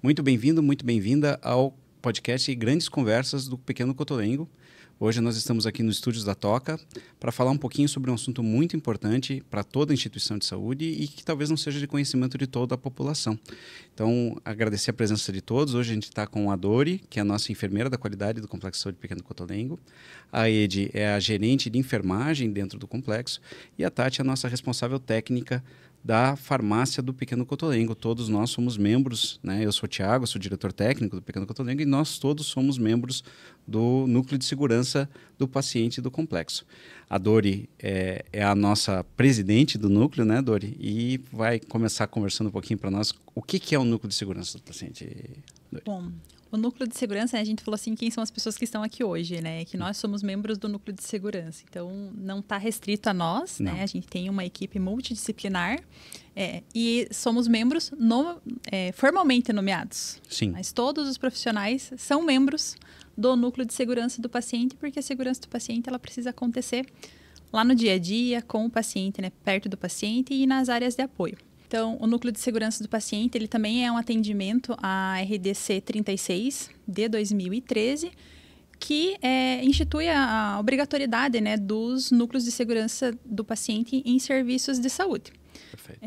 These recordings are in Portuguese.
Muito bem-vindo, muito bem-vinda ao podcast Grandes Conversas do Pequeno Cotolengo. Hoje nós estamos aqui nos estúdios da Toca para falar um pouquinho sobre um assunto muito importante para toda a instituição de saúde e que talvez não seja de conhecimento de toda a população. Então, agradecer a presença de todos. Hoje a gente está com a Dori, que é a nossa enfermeira da qualidade do Complexo de Saúde Pequeno Cotolengo. A Edi é a gerente de enfermagem dentro do complexo. E a Tati é a nossa responsável técnica da farmácia do Pequeno Cotolengo. Todos nós somos membros, né? Eu sou o Thiago, sou diretor técnico do Pequeno Cotolengo e nós todos somos membros do núcleo de segurança do paciente do complexo. A Dori é a nossa presidente do núcleo, né, Dori? E vai começar conversando um pouquinho para nós o que é o núcleo de segurança do paciente, Dori. Bom, o núcleo de segurança, né, a gente falou assim, quem são as pessoas que estão aqui hoje, né? Que nós somos membros do núcleo de segurança. Então, não está restrito a nós, né? A gente tem uma equipe multidisciplinar e somos membros formalmente nomeados. Sim. Mas todos os profissionais são membros do núcleo de segurança do paciente, porque a segurança do paciente ela precisa acontecer lá no dia a dia, com o paciente, né? Perto do paciente e nas áreas de apoio. Então, o núcleo de segurança do paciente, ele também é um atendimento à RDC 36 de 2013, que institui a obrigatoriedade, né, dos núcleos de segurança do paciente em serviços de saúde. Perfeito.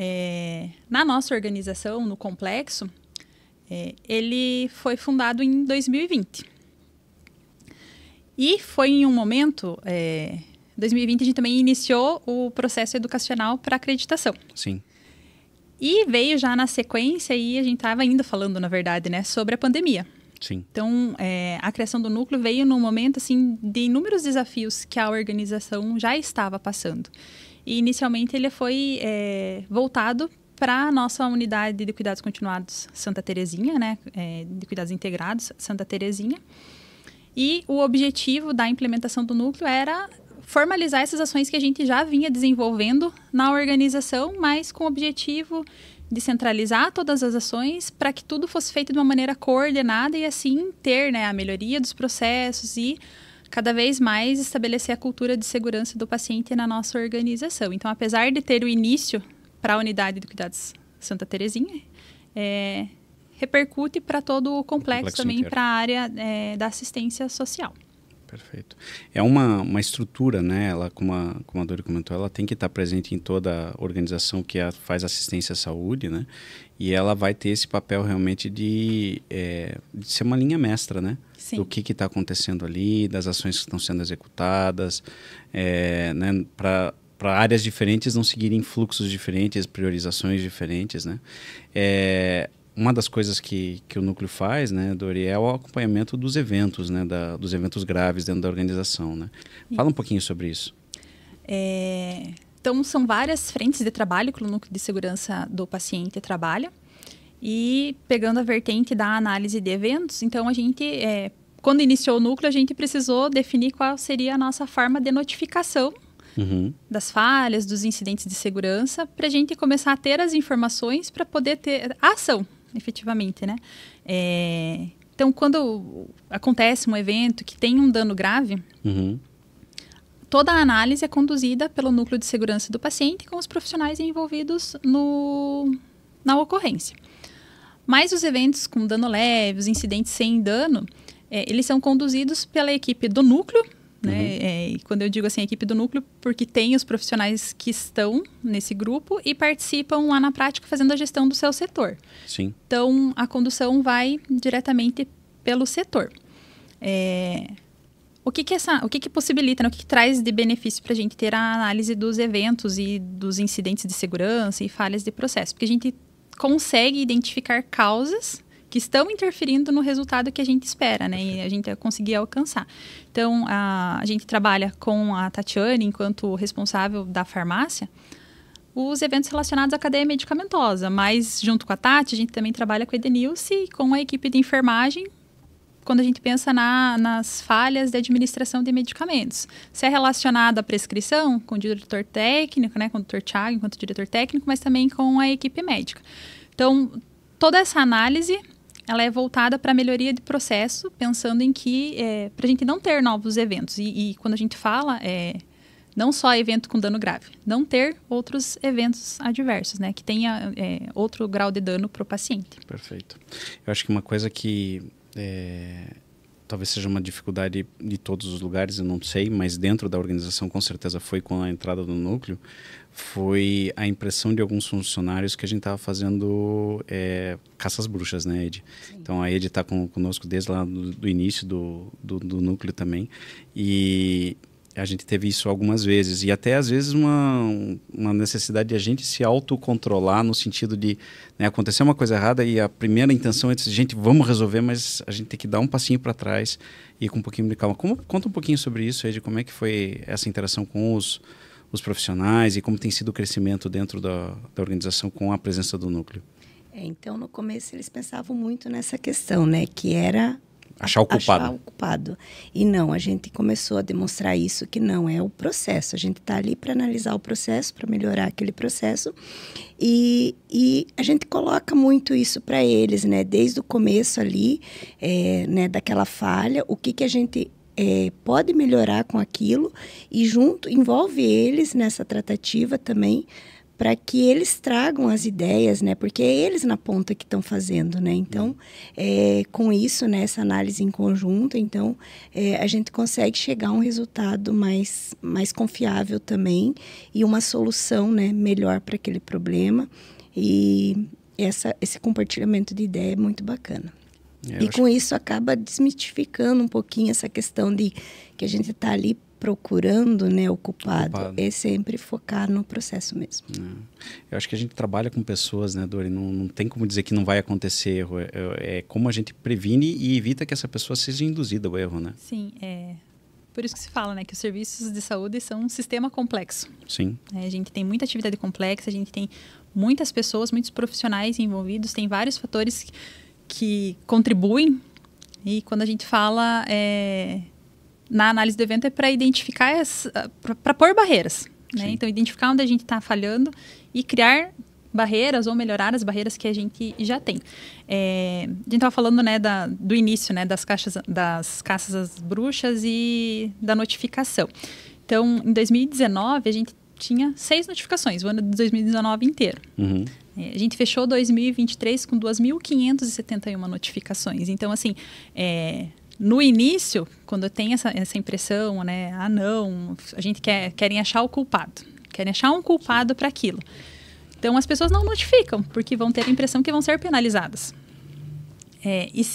Na nossa organização, no complexo, ele foi fundado em 2020. E foi em um momento, 2020, a gente também iniciou o processo educacional para acreditação. Sim. E veio já na sequência, e a gente estava ainda falando, na verdade, né, sobre a pandemia. Sim. Então, a criação do núcleo veio num momento assim, de inúmeros desafios que a organização já estava passando. E, inicialmente, ele foi voltado para a nossa unidade de cuidados continuados Santa Terezinha, né, de cuidados integrados Santa Terezinha. E o objetivo da implementação do núcleo era formalizar essas ações que a gente já vinha desenvolvendo na organização, mas com o objetivo de centralizar todas as ações para que tudo fosse feito de uma maneira coordenada e assim ter, né, a melhoria dos processos e cada vez mais estabelecer a cultura de segurança do paciente na nossa organização. Então, apesar de ter o início para a unidade de cuidados Santa Terezinha, repercute para todo o complexo também para a área da assistência social. Perfeito. É uma estrutura, né? Ela, como a Dori comentou, ela tem que estar presente em toda a organização que faz assistência à saúde, né? E ela vai ter esse papel realmente de ser uma linha mestra, né? Sim. Do que está acontecendo ali, das ações que estão sendo executadas, né? Para áreas diferentes não seguirem fluxos diferentes, priorizações diferentes, né? Uma das coisas que o núcleo faz, né, Dori, é o acompanhamento dos eventos, né, dos eventos graves dentro da organização, né? Fala um pouquinho sobre isso. Então, são várias frentes de trabalho que o núcleo de segurança do paciente trabalha. E pegando a vertente da análise de eventos, então a gente, quando iniciou o núcleo, a gente precisou definir qual seria a nossa forma de notificação das falhas, dos incidentes de segurança, para a gente começar a ter as informações para poder ter a ação, efetivamente, né? Então, quando acontece um evento que tem um dano grave, toda a análise é conduzida pelo núcleo de segurança do paciente com os profissionais envolvidos na ocorrência. Mas os eventos com dano leve, os incidentes sem dano, eles são conduzidos pela equipe do núcleo, né? E quando eu digo assim, a equipe do núcleo, porque tem os profissionais que estão nesse grupo e participam lá na prática fazendo a gestão do seu setor. Sim. Então, a condução vai diretamente pelo setor. O que possibilita, né? O que traz de benefício para a gente ter a análise dos eventos e dos incidentes de segurança e falhas de processo? Porque a gente consegue identificar causas que estão interferindo no resultado que a gente espera, né? E a gente vai conseguir alcançar. Então, a gente trabalha com a Tatiane, enquanto responsável da farmácia, os eventos relacionados à cadeia medicamentosa. Mas, junto com a Tati, a gente também trabalha com a Edenilce e com a equipe de enfermagem, quando a gente pensa nas falhas de administração de medicamentos. Se é relacionado à prescrição, com o diretor técnico, né? Com o Dr. Thiago, enquanto diretor técnico, mas também com a equipe médica. Então, toda essa análise ela é voltada para a melhoria de processo, pensando em que, para a gente não ter novos eventos. E quando a gente fala não só evento com dano grave, não ter outros eventos adversos, né? Que tenha outro grau de dano para o paciente. Perfeito. Eu acho que uma coisa que talvez seja uma dificuldade de todos os lugares, eu não sei, mas dentro da organização com certeza foi com a entrada do núcleo, foi a impressão de alguns funcionários que a gente estava fazendo caças bruxas, né, Ed? Sim. Então a Ed está conosco desde lá do início do núcleo também, e a gente teve isso algumas vezes, e até às vezes uma necessidade de a gente se autocontrolar no sentido de, né, acontecer uma coisa errada e a primeira intenção é dizer, gente, vamos resolver, mas a gente tem que dar um passinho para trás e ir com um pouquinho de calma. Conta um pouquinho sobre isso, Ed, como é que foi essa interação com os profissionais e como tem sido o crescimento dentro da organização com a presença do núcleo? Então, no começo, eles pensavam muito nessa questão, né? Que era achar o culpado. Achar o culpado. E não, a gente começou a demonstrar isso, que não é o processo. A gente está ali para analisar o processo, para melhorar aquele processo. E a gente coloca muito isso para eles, né? Desde o começo ali, né, daquela falha, o que a gente pode melhorar com aquilo e junto envolve eles nessa tratativa também para que eles tragam as ideias, né? Porque é eles na ponta que estão fazendo, né? Então, com isso, né, essa análise em conjunto, então, a gente consegue chegar a um resultado mais confiável também e uma solução, né, melhor para aquele problema. E esse compartilhamento de ideia é muito bacana. E com isso acaba desmistificando um pouquinho essa questão de que a gente está ali procurando, né, o culpado. É sempre focar no processo mesmo. Eu acho que a gente trabalha com pessoas, né, Dori? Não tem como dizer que não vai acontecer erro. É como a gente previne e evita que essa pessoa seja induzida ao erro, né? Sim, por isso que se fala, né, que os serviços de saúde são um sistema complexo. Sim. A gente tem muita atividade complexa, a gente tem muitas pessoas, muitos profissionais envolvidos, tem vários fatores que contribuem. E quando a gente fala na análise do evento é para identificar, para pôr barreiras, né? Então, identificar onde a gente está falhando e criar barreiras ou melhorar as barreiras que a gente já tem. A gente estava falando, né, do início, né, das caças às bruxas e da notificação. Então, em 2019, a gente tinha 6 notificações, o ano de 2019 inteiro. Uhum. A gente fechou 2023 com 2.571 notificações. Então, assim, no início, quando tem essa impressão, né? Não, a gente querem achar o culpado. Querem achar um culpado para aquilo. Então, as pessoas não notificam, porque vão ter a impressão que vão ser penalizadas. E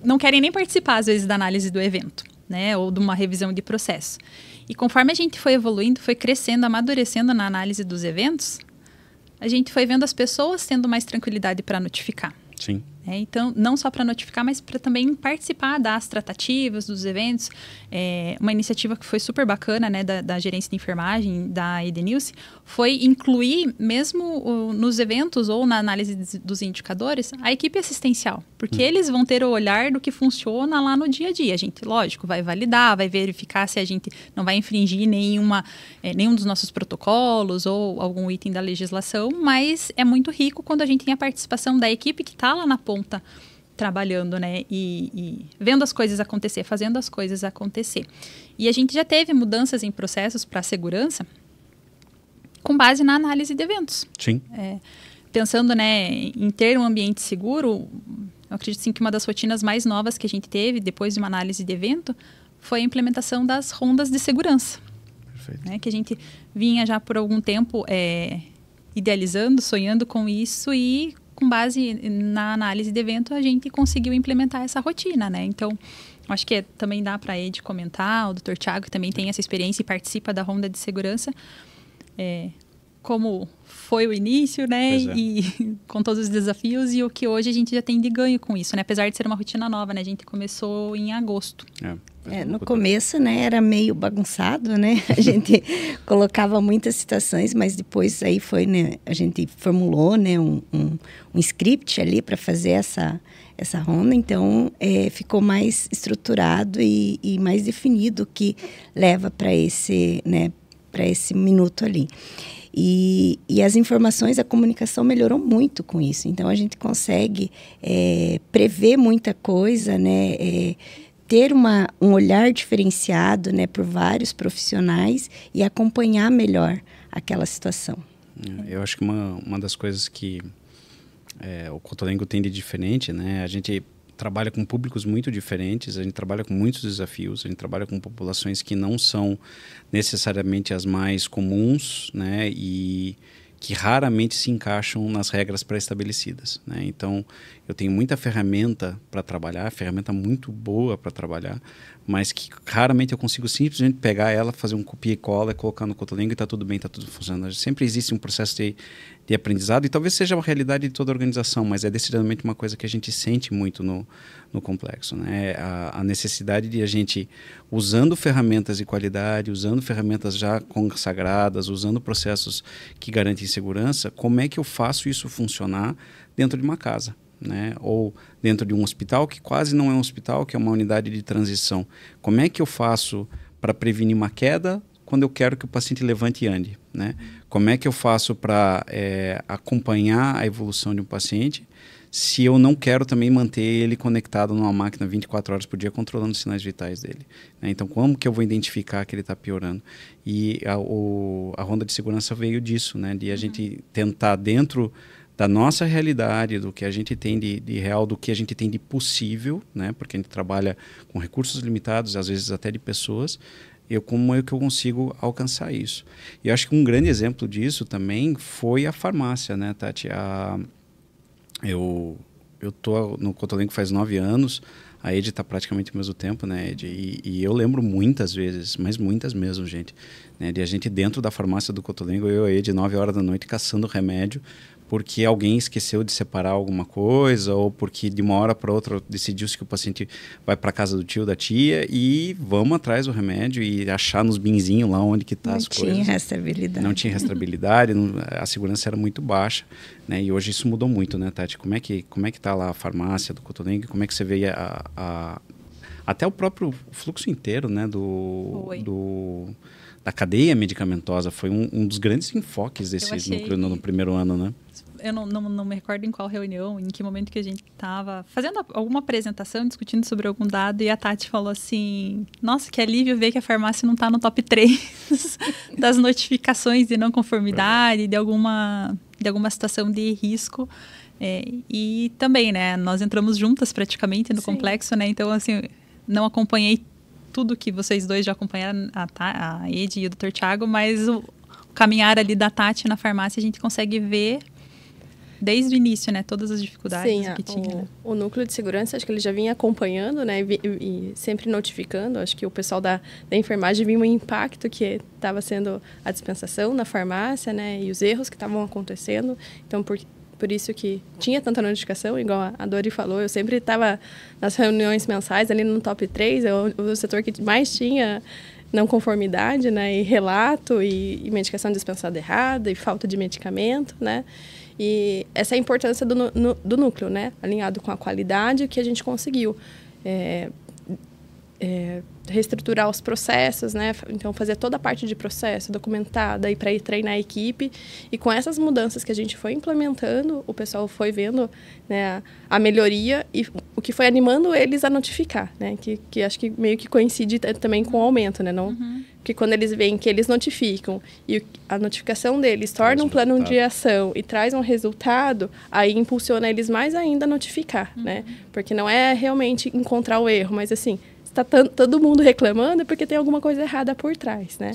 não querem nem participar, às vezes, da análise do evento, né? Ou de uma revisão de processo. E conforme a gente foi evoluindo, foi crescendo, amadurecendo na análise dos eventos, a gente foi vendo as pessoas tendo mais tranquilidade para notificar. Sim. Então, não só para notificar, mas para também participar das tratativas, dos eventos. Uma iniciativa que foi super bacana, né, da gerência de enfermagem, da Edenilce, foi incluir, mesmo nos eventos ou na análise dos indicadores, a equipe assistencial. Porque eles vão ter o olhar do que funciona lá no dia a dia. A gente, lógico, vai validar, vai verificar se a gente não vai infringir nenhum dos nossos protocolos ou algum item da legislação, mas é muito rico quando a gente tem a participação da equipe que está lá na ponta trabalhando, né, e vendo as coisas acontecer, fazendo as coisas acontecer. E a gente já teve mudanças em processos para a segurança com base na análise de eventos. Sim. Pensando, né, em ter um ambiente seguro, eu acredito sim que uma das rotinas mais novas que a gente teve depois de uma análise de evento foi a implementação das rondas de segurança. Perfeito. Né, que a gente vinha já por algum tempo idealizando, sonhando com isso e com base na análise de evento, a gente conseguiu implementar essa rotina, né? Então, acho que também dá para a Ed comentar, o Dr. Thiago que também tem essa experiência e participa da ronda de segurança, como foi o início, né? E com todos os desafios e o que hoje a gente já tem de ganho com isso, né? Apesar de ser uma rotina nova, né? A gente começou em agosto. No começo, né, era meio bagunçado, né? A gente colocava muitas citações, mas depois aí foi, né? A gente formulou, né, um script ali para fazer essa ronda, então ficou mais estruturado e mais definido o que leva para esse, né, para esse minuto ali. E as informações, a comunicação melhorou muito com isso. Então, a gente consegue prever muita coisa, né? ter um olhar diferenciado, né, por vários profissionais e acompanhar melhor aquela situação. Eu acho que uma das coisas que o Cotolengo tem de diferente, né, a gente trabalha com públicos muito diferentes, a gente trabalha com muitos desafios, a gente trabalha com populações que não são necessariamente as mais comuns, né, e que raramente se encaixam nas regras pré-estabelecidas, né? Então, eu tenho muita ferramenta para trabalhar, ferramenta muito boa para trabalhar, mas que raramente eu consigo simplesmente pegar ela, fazer um copia e cola, colocar no Cotolengo e está tudo bem, está tudo funcionando. Sempre existe um processo de aprendizado, e talvez seja uma realidade de toda a organização, mas é decididamente uma coisa que a gente sente muito no complexo, né? A necessidade de a gente, usando ferramentas de qualidade, usando ferramentas já consagradas, usando processos que garantem segurança, como é que eu faço isso funcionar dentro de uma casa, né? Ou dentro de um hospital que quase não é um hospital, que é uma unidade de transição. Como é que eu faço para prevenir uma queda quando eu quero que o paciente levante e ande, né? Como é que eu faço para acompanhar a evolução de um paciente se eu não quero também manter ele conectado numa máquina 24 horas por dia controlando os sinais vitais dele, né? Então, como que eu vou identificar que ele está piorando? E a ronda de segurança veio disso, né? De a gente tentar, dentro da nossa realidade, do que a gente tem de real, do que a gente tem de possível, né? Porque a gente trabalha com recursos limitados, às vezes até de pessoas, como é que eu consigo alcançar isso? E eu acho que um grande exemplo disso também foi a farmácia, né, Tati? Eu tô no Cotolengo faz 9 anos, a Ed está praticamente o mesmo tempo, né, Ed? E eu lembro muitas vezes, mas muitas mesmo, gente, né, de a gente dentro da farmácia do Cotolengo, eu e a Ed, 9 horas da noite, caçando remédio, porque alguém esqueceu de separar alguma coisa, ou porque de uma hora para outra decidiu-se que o paciente vai para casa do tio, da tia, e vamos atrás do remédio e achar nos binzinhos lá onde que tá as coisas. Não tinha rastreabilidade. Não tinha rastreabilidade, a segurança era muito baixa, né? E hoje isso mudou muito, né, Tati? Como é que tá lá a farmácia do Cotolengo? Como é que você vê até o próprio fluxo inteiro, né, da cadeia medicamentosa? Foi um dos grandes enfoques desse núcleo no primeiro ano, né? Eu não me recordo em qual reunião, em que momento que a gente estava fazendo alguma apresentação, discutindo sobre algum dado, e a Tati falou assim, nossa, que alívio ver que a farmácia não está no top 3 das notificações de não conformidade, de alguma situação de risco. E também, né, nós entramos juntas praticamente no complexo, né, então, assim, não acompanhei tudo que vocês dois já acompanharam, a Ed e o Dr. Thiago, mas o caminhar ali da Tati na farmácia, a gente consegue ver desde o início, né, todas as dificuldades que tinha. Né? O núcleo de segurança, acho que ele já vinha acompanhando, né, e sempre notificando. Acho que o pessoal da enfermagem viu o impacto que estava sendo a dispensação na farmácia, né, e os erros que estavam acontecendo. Então, por isso que tinha tanta notificação, igual a Dori falou, eu sempre estava nas reuniões mensais ali no top 3, o setor que mais tinha não conformidade, né, e relato, e medicação dispensada errada, e falta de medicamento, né, e essa é a importância do núcleo, né, alinhado com a qualidade que a gente conseguiu. Reestruturar os processos, né? Então, fazer toda a parte de processo, documentada, e para ir treinar a equipe. E com essas mudanças que a gente foi implementando, o pessoal foi vendo, né, a melhoria e o que foi animando eles a notificar, né? Que acho que meio que coincide também com o aumento, né? Não, porque quando eles veem que eles notificam e a notificação deles torna um plano de ação e traz um resultado, aí impulsiona eles mais ainda a notificar, né? Porque não é realmente encontrar o erro, mas assim, está todo mundo reclamando é porque tem alguma coisa errada por trás, né?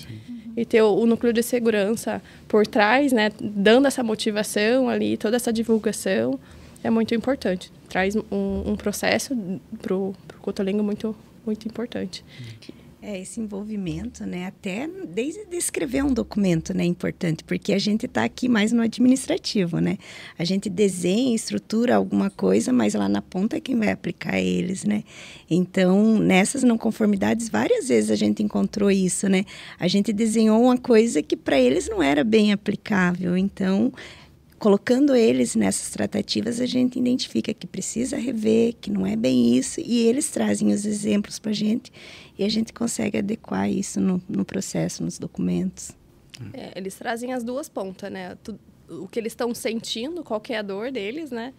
E ter o núcleo de segurança por trás, né, dando essa motivação ali, toda essa divulgação, é muito importante. Traz um processo para o Cotolengo muito, muito importante. Esse envolvimento, né, até desde escrever um documento, né, importante, porque a gente está aqui mais no administrativo, né? A gente desenha, estrutura alguma coisa, mas lá na ponta é quem vai aplicar eles, né? Então, nessas não conformidades, várias vezes a gente encontrou isso, né? A gente desenhou uma coisa que para eles não era bem aplicável, então colocando eles nessas tratativas, a gente identifica que precisa rever, que não é bem isso, e eles trazem os exemplos para a gente, e a gente consegue adequar isso no processo, nos documentos. Eles trazem as duas pontas, né? o que eles estão sentindo, qual que é a dor deles, né?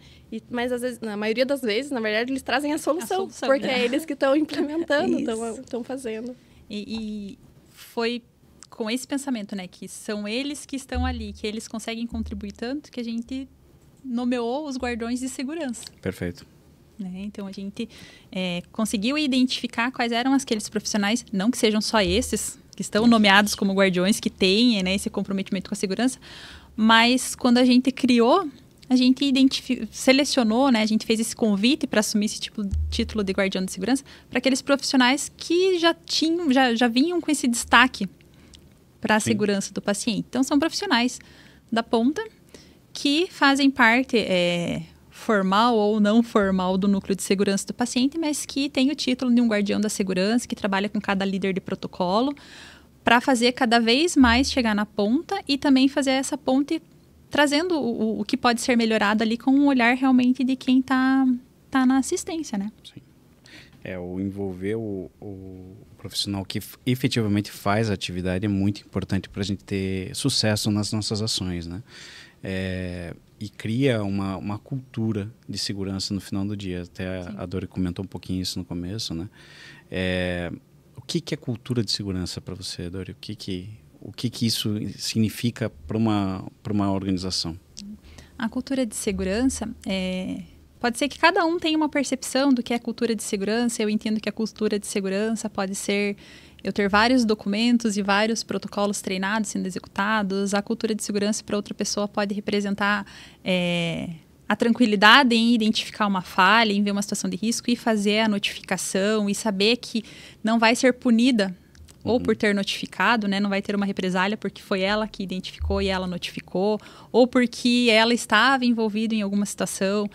Mas às vezes, na maioria das vezes, na verdade, eles trazem a solução porque é eles que estão implementando, estão fazendo. E foi com esse pensamento, né, que são eles que estão ali, que eles conseguem contribuir tanto, que a gente nomeou os guardiões de segurança. Perfeito. Né? Então, a gente conseguiu identificar quais eram aqueles profissionais, não que sejam só esses, que estão nomeados como guardiões, que têm, né, esse comprometimento com a segurança, mas quando a gente criou, a gente selecionou, né, a gente fez esse convite para assumir esse título de guardião de segurança para aqueles profissionais que já vinham com esse destaque para a segurança do paciente. Então, são profissionais da ponta que fazem parte formal ou não formal do núcleo de segurança do paciente, mas que tem o título de um guardião da segurança, que trabalha com cada líder de protocolo, para fazer cada vez mais chegar na ponta e também fazer essa ponte trazendo o que pode ser melhorado ali com um olhar realmente de quem está na assistência, né? Sim. O envolver o profissional que efetivamente faz a atividade é muito importante para a gente ter sucesso nas nossas ações, né? E cria uma cultura de segurança no final do dia. Até a Dori comentou um pouquinho isso no começo, né? O que é cultura de segurança para você, Dori? O que isso significa para uma organização? A cultura de segurança pode ser que cada um tenha uma percepção do que é cultura de segurança. Eu entendo que a cultura de segurança pode ser eu ter vários documentos e vários protocolos treinados sendo executados. A cultura de segurança para outra pessoa pode representar a tranquilidade em identificar uma falha, em ver uma situação de risco e fazer a notificação e saber que não vai ser punida ou por ter notificado, né? Não vai ter uma represália porque foi ela que identificou e ela notificou, ou porque ela estava envolvida em alguma situação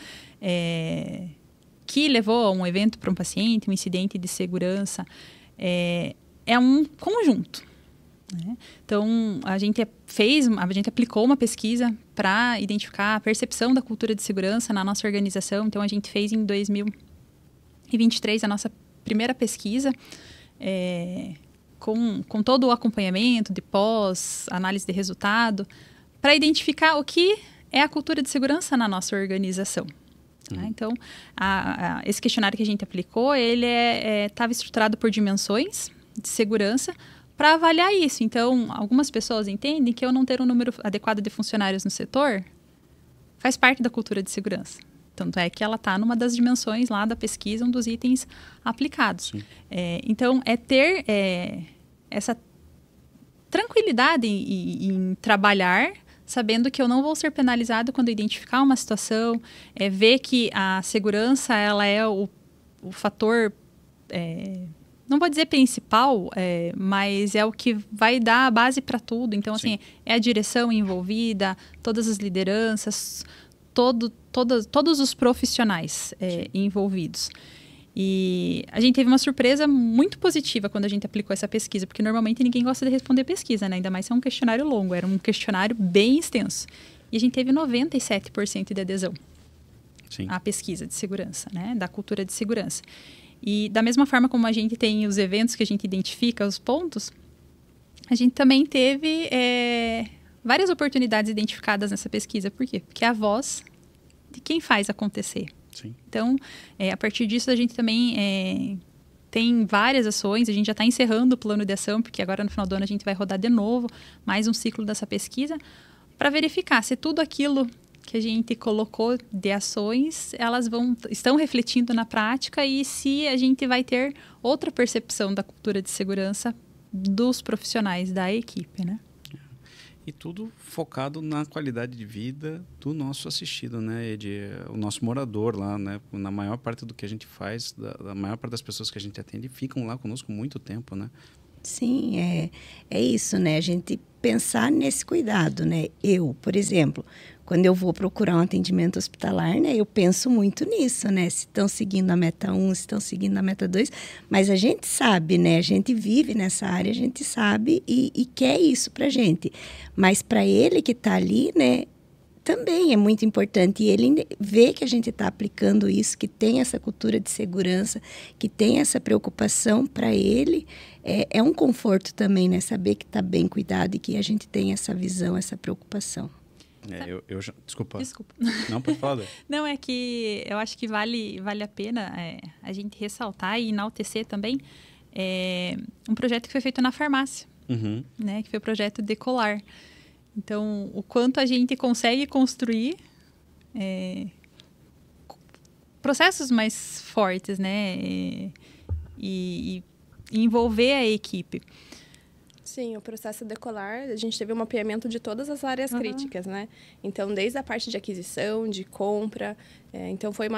que levou a um evento para um paciente, um incidente de segurança. É um conjunto. Né? Então, a gente aplicou uma pesquisa para identificar a percepção da cultura de segurança na nossa organização. Então, a gente fez em 2023 a nossa primeira pesquisa, com todo o acompanhamento de pós, análise de resultado, para identificar o que é a cultura de segurança na nossa organização. Né? Então, esse questionário que a gente aplicou, ele estava estruturado por dimensões de segurança para avaliar isso. Então, algumas pessoas entendem que eu não ter um número adequado de funcionários no setor faz parte da cultura de segurança. Tanto é que ela está numa das dimensões lá da pesquisa, um dos itens aplicados. Então, ter essa tranquilidade em trabalhar, sabendo que eu não vou ser penalizado quando eu identificar uma situação, ver que a segurança ela é o fator, não vou dizer principal, mas é o que vai dar a base para tudo. Então, assim, é a direção envolvida, todas as lideranças, todos os profissionais envolvidos. E a gente teve uma surpresa muito positiva quando a gente aplicou essa pesquisa, porque normalmente ninguém gosta de responder pesquisa, né? Ainda mais se é um questionário longo, era um questionário bem extenso. E a gente teve 97% de adesão à pesquisa de segurança, né? Da cultura de segurança. E da mesma forma como a gente tem os eventos que a gente identifica os pontos, a gente também teve várias oportunidades identificadas nessa pesquisa. Por quê? Porque é a voz de quem faz acontecer. Sim. Então, a partir disso, a gente também tem várias ações. A gente já está encerrando o plano de ação, porque agora no final do ano a gente vai rodar de novo mais um ciclo dessa pesquisa para verificar se tudo aquilo que a gente colocou de ações, elas estão refletindo na prática e se a gente vai ter outra percepção da cultura de segurança dos profissionais da equipe, né? E tudo focado na qualidade de vida do nosso assistido, né? O nosso morador lá, né? Na maior parte do que a gente faz, da maior parte das pessoas que a gente atende, ficam lá conosco muito tempo, né? Sim, é isso, né? A gente pensar nesse cuidado, né? Eu, por exemplo, quando eu vou procurar um atendimento hospitalar, né? Eu penso muito nisso, né? Se estão seguindo a meta 1, se estão seguindo a meta 2. Mas a gente sabe, né? A gente vive nessa área, a gente sabe e quer isso pra gente. Mas para ele que está ali, né? Também é muito importante. E ele vê que a gente está aplicando isso, que tem essa cultura de segurança, que tem essa preocupação para ele. É um conforto também, né? Saber que está bem cuidado e que a gente tem essa visão, essa preocupação. Desculpa. Desculpa. Não, pode falar. Não, é que eu acho que vale a pena a gente ressaltar e enaltecer também um projeto que foi feito na farmácia, né? Que foi o projeto Decolar. Então, o quanto a gente consegue construir processos mais fortes, né? E envolver a equipe. Sim, o processo Decolar, a gente teve um mapeamento de todas as áreas críticas, né? Então, desde a parte de aquisição, de compra, então foi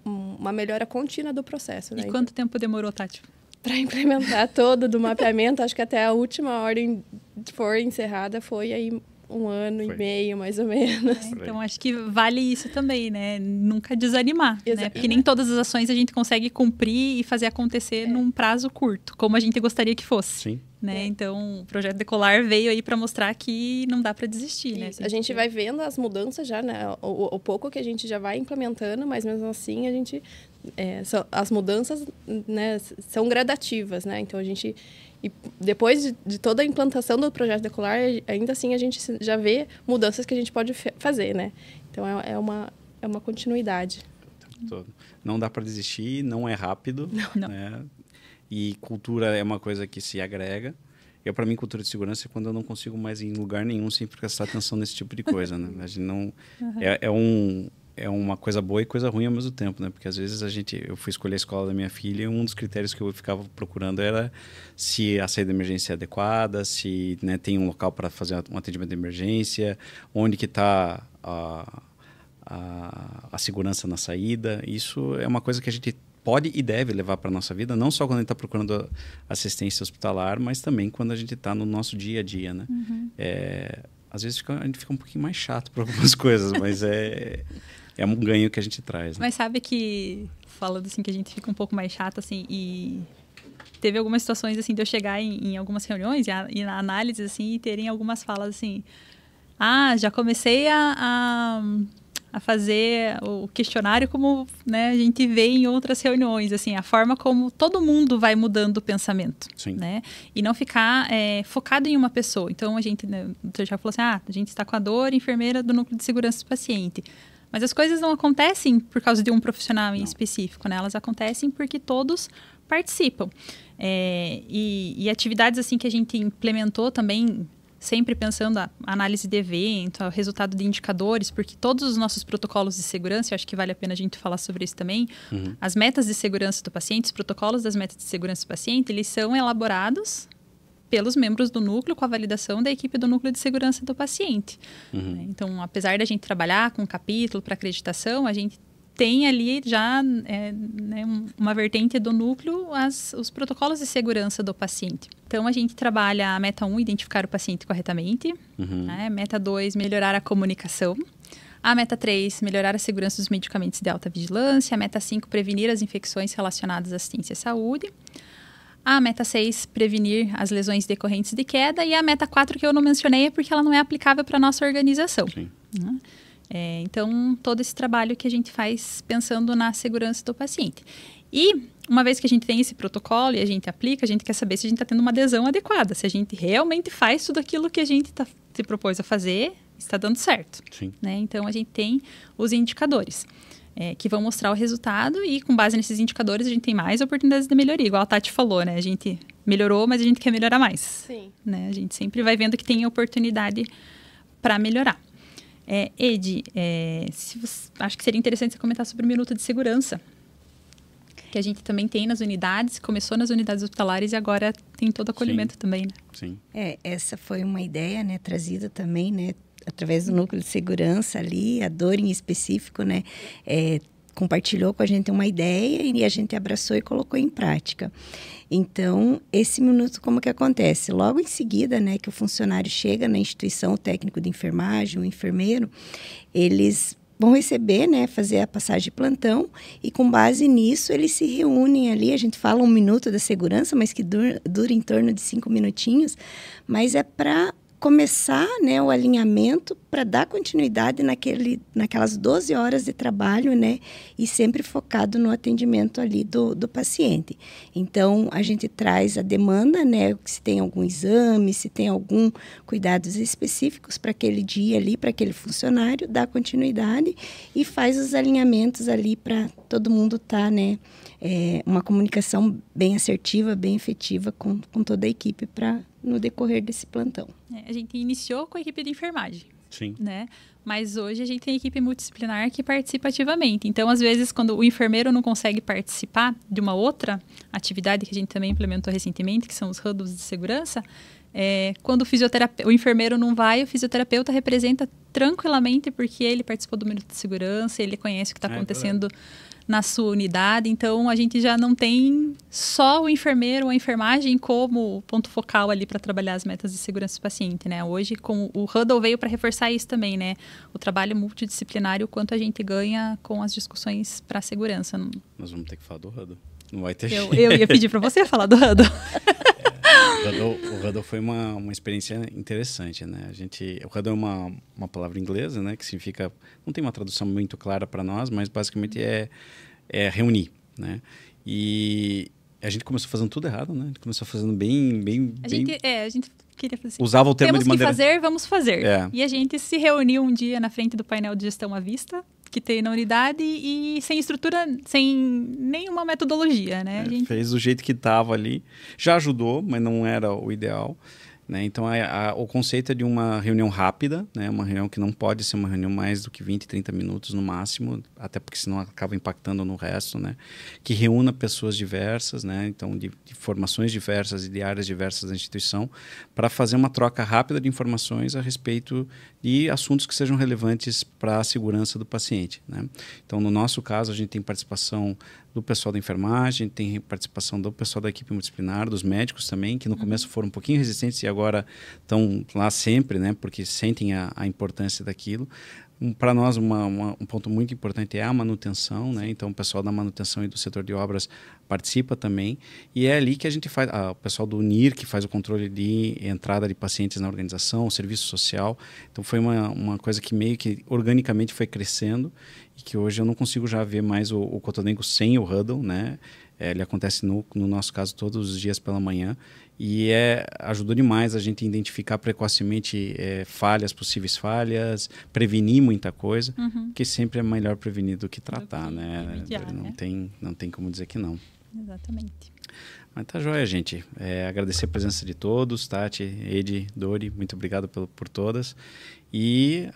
uma melhora contínua do processo. E né? quanto tempo demorou, Tati? Para implementar todo do mapeamento, acho que até a última ordem for encerrada foi aí 1 ano e meio, mais ou menos. Então, acho que vale isso também, né? Nunca desanimar, né? Porque nem todas as ações a gente consegue cumprir e fazer acontecer num prazo curto, como a gente gostaria que fosse. Sim. Né? Então, o projeto Decolar veio aí para mostrar que não dá para desistir, né? A gente vai vendo as mudanças já, né? O pouco que a gente já vai implementando, mas mesmo assim a gente... as mudanças, né, são gradativas, né? Então, a gente... E depois de toda a implantação do projeto Decolar, ainda assim a gente já vê mudanças que a gente pode fazer, né? Então, é uma continuidade. Não dá para desistir, não é rápido. Não. Né? E cultura é uma coisa que se agrega. Para mim, cultura de segurança é quando eu não consigo mais ir em lugar nenhum sem prestar atenção nesse tipo de coisa, né? A gente não... É uma coisa boa e coisa ruim ao mesmo tempo, né? Porque às vezes eu fui escolher a escola da minha filha e um dos critérios que eu ficava procurando era se a saída de emergência é adequada, se, né, tem um local para fazer um atendimento de emergência, onde que está a segurança na saída. Isso é uma coisa que a gente pode e deve levar para a nossa vida, não só quando a gente está procurando assistência hospitalar, mas também quando a gente está no nosso dia a dia, né? Às vezes a gente fica um pouquinho mais chato por algumas coisas, mas é um ganho que a gente traz. Né? Mas sabe que, falando assim, que a gente fica um pouco mais chato, assim, e teve algumas situações, assim, de eu chegar em algumas reuniões e na análise, assim, e terem algumas falas, assim, já comecei a fazer o questionário como, né, a gente vê em outras reuniões, assim, a forma como todo mundo vai mudando o pensamento, Sim. Né? E não ficar focado em uma pessoa. Então, a gente, né, o doutor já falou assim, a gente está com a dor, enfermeira do núcleo de segurança do paciente. Mas as coisas não acontecem por causa de um profissional em específico, né? Elas acontecem porque todos participam. E atividades, assim, que a gente implementou também, sempre pensando a análise de evento, o resultado de indicadores, porque todos os nossos protocolos de segurança, eu acho que vale a pena a gente falar sobre isso também, as metas de segurança do paciente, os protocolos das metas de segurança do paciente, eles são elaborados pelos membros do núcleo, com a validação da equipe do núcleo de segurança do paciente. Então, apesar da gente trabalhar com um capítulo para acreditação, a gente tem ali já né, uma vertente do núcleo, os protocolos de segurança do paciente. Então, a gente trabalha a meta 1, identificar o paciente corretamente. Né? Meta 2, melhorar a comunicação. A meta 3, melhorar a segurança dos medicamentos de alta vigilância. A meta 5, prevenir as infecções relacionadas à assistência à saúde. A meta 6, prevenir as lesões decorrentes de queda. E a meta 4, que eu não mencionei, é porque ela não é aplicável para a nossa organização. Sim. Né? Então, todo esse trabalho que a gente faz pensando na segurança do paciente. E, uma vez que a gente tem esse protocolo e a gente aplica, a gente quer saber se a gente está tendo uma adesão adequada, se a gente realmente faz tudo aquilo que a gente se propôs a fazer, está dando certo. Sim. Né? Então, a gente tem os indicadores que vão mostrar o resultado e, com base nesses indicadores, a gente tem mais oportunidades de melhoria. Igual a Tati falou, né? A gente melhorou, mas a gente quer melhorar mais. Sim. Né? A gente sempre vai vendo que tem oportunidade para melhorar. Edi, acho que seria interessante você comentar sobre o minuto de segurança, que a gente também tem nas unidades, começou nas unidades hospitalares e agora tem todo o acolhimento também, né? Sim. Essa foi uma ideia, né, trazida também, né, através do núcleo de segurança ali, a dor em específico, né, compartilhou com a gente uma ideia e a gente abraçou e colocou em prática. Então, esse minuto, como que acontece? Logo em seguida, né, que o funcionário chega na instituição, o técnico de enfermagem, o enfermeiro, eles vão receber, né, fazer a passagem de plantão e, com base nisso, eles se reúnem ali. A gente fala 1 minuto da segurança, mas que dura em torno de 5 minutinhos, mas é para começar, né, o alinhamento para dar continuidade naquelas 12 horas de trabalho, né, e sempre focado no atendimento ali do paciente. Então, a gente traz a demanda, né, se tem algum exame, se tem algum cuidados específicos para aquele dia ali, para aquele funcionário, dá continuidade e faz os alinhamentos ali para todo mundo estar, né, uma comunicação bem assertiva, bem efetiva com toda a equipe no decorrer desse plantão. A gente iniciou com a equipe de enfermagem. Sim. Né? Mas hoje a gente tem equipe multidisciplinar que participa ativamente. Então, às vezes, quando o enfermeiro não consegue participar de uma outra atividade que a gente também implementou recentemente, que são os huddles de segurança, quando o enfermeiro não vai, o fisioterapeuta representa tranquilamente, porque ele participou do minuto de segurança, ele conhece o que está acontecendo na sua unidade. Então, a gente já não tem só o enfermeiro ou a enfermagem como ponto focal ali para trabalhar as metas de segurança do paciente, né? Hoje, o Huddle veio para reforçar isso também, né? O trabalho multidisciplinar e o quanto a gente ganha com as discussões para a segurança. Nós vamos ter que falar do Huddle. Não vai ter Eu ia pedir para você falar do Huddle. O Huddle foi uma experiência interessante, né? O Huddle é uma palavra inglesa, né? Que significa... Não tem uma tradução muito clara para nós, mas basicamente é reunir, né? E a gente começou fazendo tudo errado, né? A gente começou fazendo bem... A gente queria fazer assim, usava o termo de maneira... Temos que fazer, vamos fazer. E a gente se reuniu um dia na frente do painel de gestão à vista, que tem na unidade, e sem estrutura, sem nenhuma metodologia, né? A gente fez do jeito que estava ali. Já ajudou, mas não era o ideal, né? Então, o conceito é de uma reunião rápida, né? Uma reunião que não pode ser uma reunião mais do que 20, 30 minutos no máximo, até porque senão acaba impactando no resto, né? Que reúna pessoas diversas, né? Então, de formações diversas e de áreas diversas da instituição, para fazer uma troca rápida de informações a respeito de assuntos que sejam relevantes para a segurança do paciente, né? Então, no nosso caso, a gente tem participação do pessoal da enfermagem, tem participação do pessoal da equipe multidisciplinar, dos médicos também, que no começo foram um pouquinho resistentes e agora estão lá sempre, né? Porque sentem a importância daquilo. Para nós, um ponto muito importante é a manutenção, né? Então, o pessoal da manutenção e do setor de obras participa também. E é ali que a gente faz, o pessoal do NIR, que faz o controle de entrada de pacientes na organização, o serviço social. Então, foi uma coisa que meio que organicamente foi crescendo e que hoje eu não consigo já ver mais o Cotolengo sem o Huddle, né? Ele acontece, no nosso caso, todos os dias pela manhã. E ajudou demais a gente identificar precocemente possíveis falhas, prevenir muita coisa, porque sempre é melhor prevenir do que tratar, né? Não tem como dizer que não. Exatamente. Mas tá joia, gente. Agradecer a presença de todos, Tati, Edi, Dori, muito obrigado por todas. E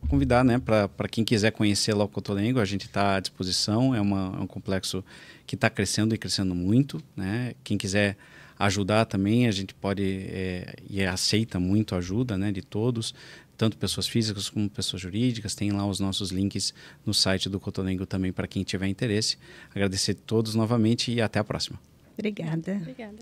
convidar, né, para quem quiser conhecer lá o Cotolengo, a gente está à disposição. É um complexo que está crescendo e crescendo muito, né? Quem quiser ajudar também, a gente pode e aceita muito ajuda, né, de todos, tanto pessoas físicas como pessoas jurídicas. Tem lá os nossos links no site do Cotolengo também para quem tiver interesse. Agradecer a todos novamente e até a próxima. Obrigada. Obrigada.